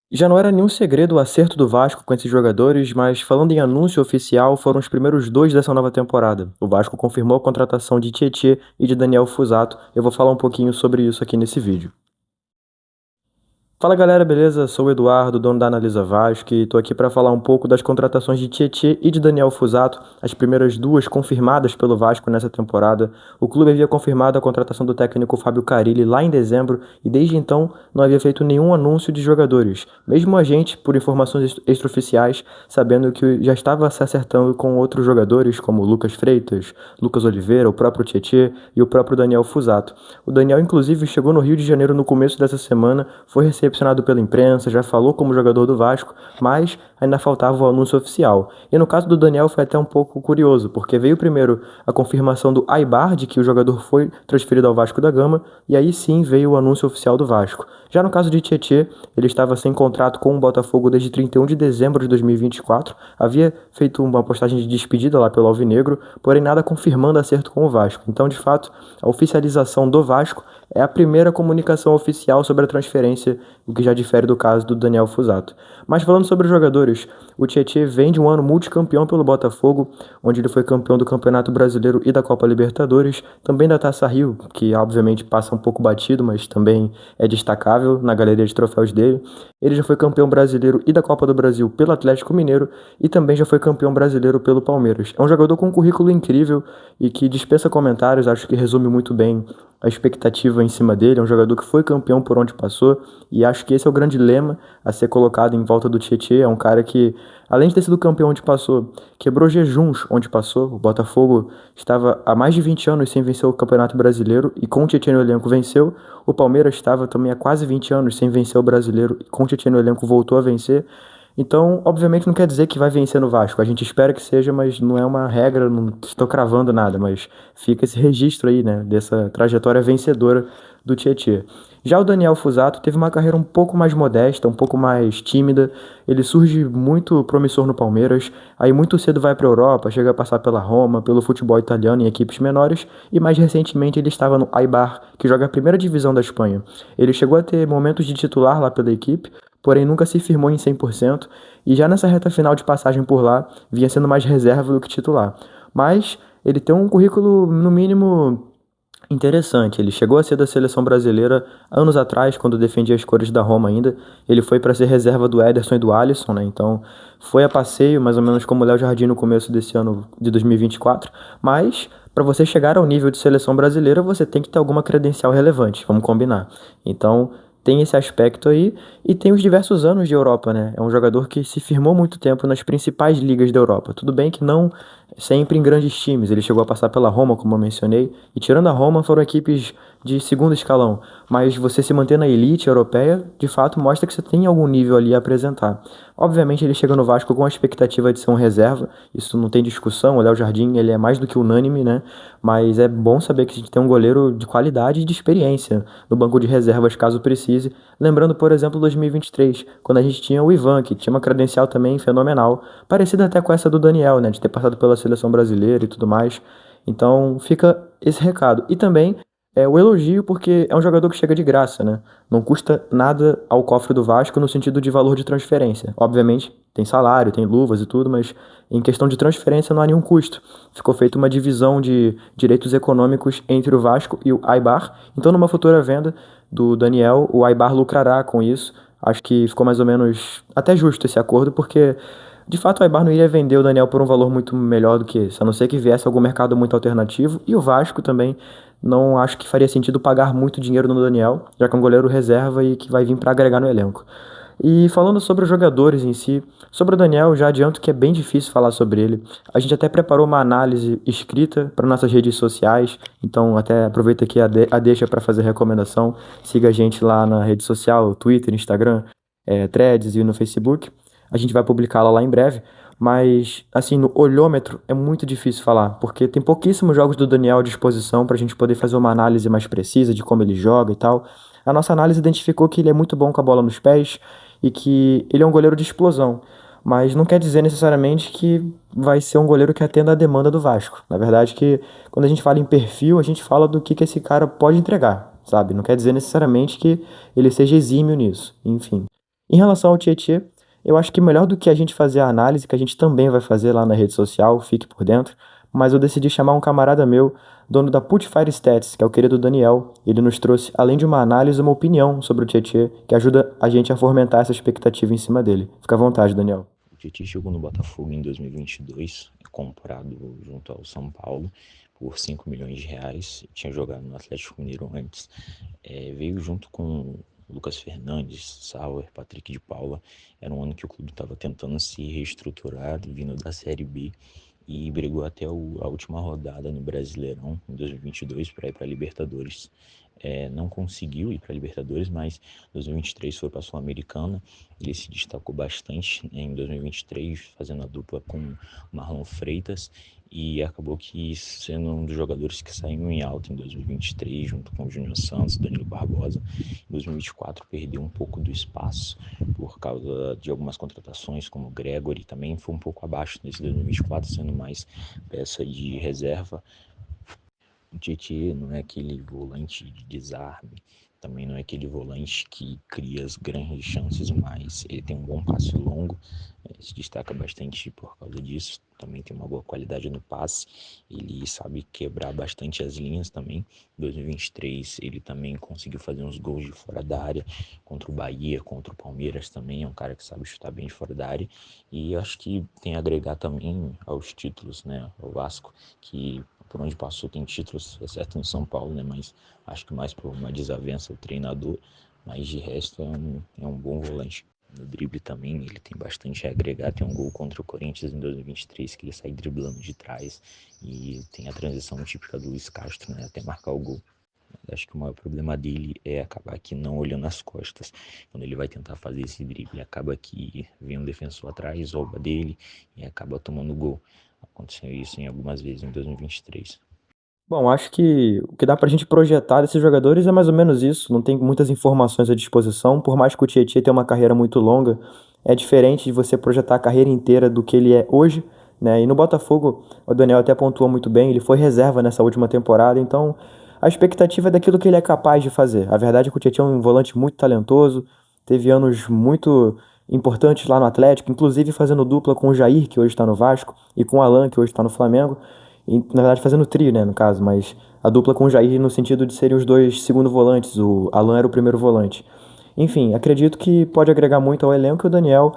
Já não era nenhum segredo o acerto do Vasco com esses jogadores, mas falando em anúncio oficial, foram os primeiros dois dessa nova temporada. O Vasco confirmou a contratação de Tietê e de Daniel Fuzato. Eu vou falar um pouquinho sobre isso aqui nesse vídeo. Fala galera, beleza? Sou o Eduardo, dono da Analisa Vasco, e tô aqui para falar um pouco das contratações de Tietê e de Daniel Fuzato, as primeiras duas confirmadas pelo Vasco nessa temporada. O clube havia confirmado a contratação do técnico Fábio Carille lá em dezembro e desde então não havia feito nenhum anúncio de jogadores. Mesmo a gente, por informações extraoficiais, sabendo que já estava se acertando com outros jogadores como Lucas Freitas, Lucas Oliveira, o próprio Tietê e o próprio Daniel Fuzato. O Daniel, inclusive, chegou no Rio de Janeiro no começo dessa semana, foi recepcionado pela imprensa, já falou como jogador do Vasco, mas ainda faltava o anúncio oficial. E no caso do Daniel foi até um pouco curioso, porque veio primeiro a confirmação do Aibar de que o jogador foi transferido ao Vasco da Gama, e aí sim veio o anúncio oficial do Vasco. Já no caso de Tietê, ele estava sem contrato com o Botafogo desde 31 de dezembro de 2024, havia feito uma postagem de despedida lá pelo Alvinegro, porém nada confirmando acerto com o Vasco. Então, de fato, a oficialização do Vasco é a primeira comunicação oficial sobre a transferência, o que já difere do caso do Daniel Fuzato. Mas falando sobre os jogadores, o Tietê vem de um ano multicampeão pelo Botafogo, onde ele foi campeão do Campeonato Brasileiro e da Copa Libertadores, também da Taça Rio, que obviamente passa um pouco batido, mas também é destacável na galeria de troféus dele. Ele já foi campeão brasileiro e da Copa do Brasil pelo Atlético Mineiro e também já foi campeão brasileiro pelo Palmeiras. É um jogador com um currículo incrível e que dispensa comentários, acho que resume muito bem a expectativa em cima dele. É um jogador que foi campeão por onde passou e acho que esse é o grande lema a ser colocado em volta do Tietê. É um cara que, além de ter sido campeão onde passou, quebrou jejuns onde passou. O Botafogo estava há mais de 20 anos sem vencer o Campeonato Brasileiro e com o Tietê no elenco venceu. O Palmeiras estava também há quase 20 anos sem vencer o Brasileiro e com o Tietê no elenco voltou a vencer. Então, obviamente, não quer dizer que vai vencer no Vasco. A gente espera que seja, mas não é uma regra, não estou cravando nada, mas fica esse registro aí, né, dessa trajetória vencedora do Tietê. Já o Daniel Fuzato teve uma carreira um pouco mais modesta, um pouco mais tímida. Ele surge muito promissor no Palmeiras, aí muito cedo vai para a Europa, chega a passar pela Roma, pelo futebol italiano em equipes menores, e mais recentemente ele estava no Eibar, que joga a primeira divisão da Espanha. Ele chegou a ter momentos de titular lá pela equipe, porém nunca se firmou em 100%, e já nessa reta final de passagem por lá, vinha sendo mais reserva do que titular. Mas ele tem um currículo, no mínimo, interessante. Ele chegou a ser da seleção brasileira anos atrás, quando defendia as cores da Roma ainda. Ele foi para ser reserva do Ederson e do Alisson, né? Então foi a passeio, mais ou menos como o Léo Jardim no começo desse ano de 2024. Mas para você chegar ao nível de seleção brasileira, você tem que ter alguma credencial relevante, vamos combinar. Então tem esse aspecto aí e tem os diversos anos de Europa, né? É um jogador que se firmou muito tempo nas principais ligas da Europa. Tudo bem que não sempre em grandes times. Ele chegou a passar pela Roma, como eu mencionei, e tirando a Roma foram equipes de segundo escalão. Mas você se manter na elite europeia, de fato, mostra que você tem algum nível ali a apresentar. Obviamente ele chega no Vasco com a expectativa de ser um reserva, isso não tem discussão. O Léo Jardim, ele é mais do que unânime, né? Mas é bom saber que a gente tem um goleiro de qualidade e de experiência no banco de reservas caso precise. Lembrando, por exemplo, 2023, quando a gente tinha o Ivan, que tinha uma credencial também fenomenal, parecida até com essa do Daniel, né, de ter passado pela seleção brasileira e tudo mais. Então fica esse recado. E também o elogio, porque é um jogador que chega de graça, né? Não custa nada ao cofre do Vasco no sentido de valor de transferência. Obviamente, tem salário, tem luvas e tudo, mas em questão de transferência não há nenhum custo. Ficou feita uma divisão de direitos econômicos entre o Vasco e o Aibar. Então, numa futura venda do Daniel, o Aibar lucrará com isso. Acho que ficou mais ou menos até justo esse acordo, porque de fato o Aibar não iria vender o Daniel por um valor muito melhor do que esse, a não ser que viesse algum mercado muito alternativo. E o Vasco também não acho que faria sentido pagar muito dinheiro no Daniel, já que é um goleiro reserva e que vai vir para agregar no elenco. E falando sobre os jogadores em si, sobre o Daniel, já adianto que é bem difícil falar sobre ele. A gente até preparou uma análise escrita para nossas redes sociais, então até aproveita aqui a deixa para fazer recomendação. Siga a gente lá na rede social, Twitter, Instagram, Threads e no Facebook. A gente vai publicá-la lá em breve. Mas, assim, no olhômetro é muito difícil falar, porque tem pouquíssimos jogos do Daniel à disposição para a gente poder fazer uma análise mais precisa de como ele joga e tal. A nossa análise identificou que ele é muito bom com a bola nos pés e que ele é um goleiro de explosão. Mas não quer dizer necessariamente que vai ser um goleiro que atenda à demanda do Vasco. Na verdade, que quando a gente fala em perfil, a gente fala do que esse cara pode entregar, sabe? Não quer dizer necessariamente que ele seja exímio nisso. Enfim. Em relação ao Tietê, eu acho que melhor do que a gente fazer a análise, que a gente também vai fazer lá na rede social, fique por dentro, mas eu decidi chamar um camarada meu, dono da Putfire Stats, que é o querido Daniel. Ele nos trouxe, além de uma análise, uma opinião sobre o Tietê, que ajuda a gente a fomentar essa expectativa em cima dele. Fica à vontade, Daniel. O Tite chegou no Botafogo em 2022, comprado junto ao São Paulo por 5 milhões de reais. Tinha jogado no Atlético Mineiro antes. Veio junto com Lucas Fernandes, Sauer, Patrick de Paula. Era um ano que o clube estava tentando se reestruturar, vindo da Série B, e brigou até a última rodada no Brasileirão, em 2022, para ir para a Libertadores. Não conseguiu ir para a Libertadores, mas em 2023 foi para a Sul-Americana. Ele se destacou bastante em 2023, fazendo a dupla com Marlon Freitas, e acabou que sendo um dos jogadores que saiu em alta em 2023, junto com o Júnior Santos, Danilo Barbosa. Em 2024 perdeu um pouco do espaço por causa de algumas contratações, como o Gregory, também foi um pouco abaixo nesse 2024, sendo mais peça de reserva. O Tietê não é aquele volante de desarme, também não é aquele volante que cria as grandes chances, mas ele tem um bom passe longo, se destaca bastante por causa disso. Também tem uma boa qualidade no passe, ele sabe quebrar bastante as linhas também. Em 2023 ele também conseguiu fazer uns gols de fora da área, contra o Bahia, contra o Palmeiras também. É um cara que sabe chutar bem de fora da área, e acho que tem a agregar também aos títulos, né? O Vasco, que por onde passou tem títulos, exceto no São Paulo, né? Mas acho que mais por uma desavença o treinador, mas de resto é um bom volante. No drible também ele tem bastante a agregar. Tem um gol contra o Corinthians em 2023 que ele sai driblando de trás, e tem a transição típica do Luiz Castro, né, até marcar o gol. Acho que o maior problema dele é acabar aqui não olhando as costas. Quando ele vai tentar fazer esse drible, acaba que vem um defensor atrás, rouba dele e acaba tomando gol. Aconteceu isso em algumas vezes em 2023. Bom, acho que o que dá pra gente projetar desses jogadores é mais ou menos isso. Não tem muitas informações à disposição. Por mais que o Tietchan tenha uma carreira muito longa, é diferente de você projetar a carreira inteira do que ele é hoje, né? E no Botafogo, o Daniel até pontuou muito bem, ele foi reserva nessa última temporada, então a expectativa é daquilo que ele é capaz de fazer. A verdade é que o Tietchan é um volante muito talentoso, teve anos muito importantes lá no Atlético, inclusive fazendo dupla com o Jair, que hoje está no Vasco, e com o Alan, que hoje está no Flamengo. E, na verdade, fazendo trio, né, no caso, mas a dupla com o Jair no sentido de serem os dois segundo volantes, o Alan era o primeiro volante. Enfim, acredito que pode agregar muito ao elenco e o Daniel,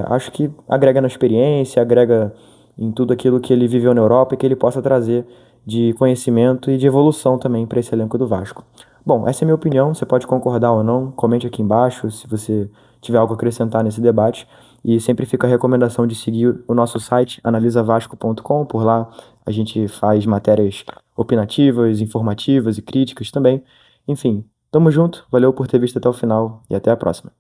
acho que agrega na experiência, agrega em tudo aquilo que ele viveu na Europa e que ele possa trazer de conhecimento e de evolução também para esse elenco do Vasco. Bom, essa é a minha opinião, você pode concordar ou não, comente aqui embaixo se você tiver algo a acrescentar nesse debate. E sempre fica a recomendação de seguir o nosso site, analisavasco.com. Por lá a gente faz matérias opinativas, informativas e críticas também. Enfim, tamo junto, valeu por ter visto até o final e até a próxima.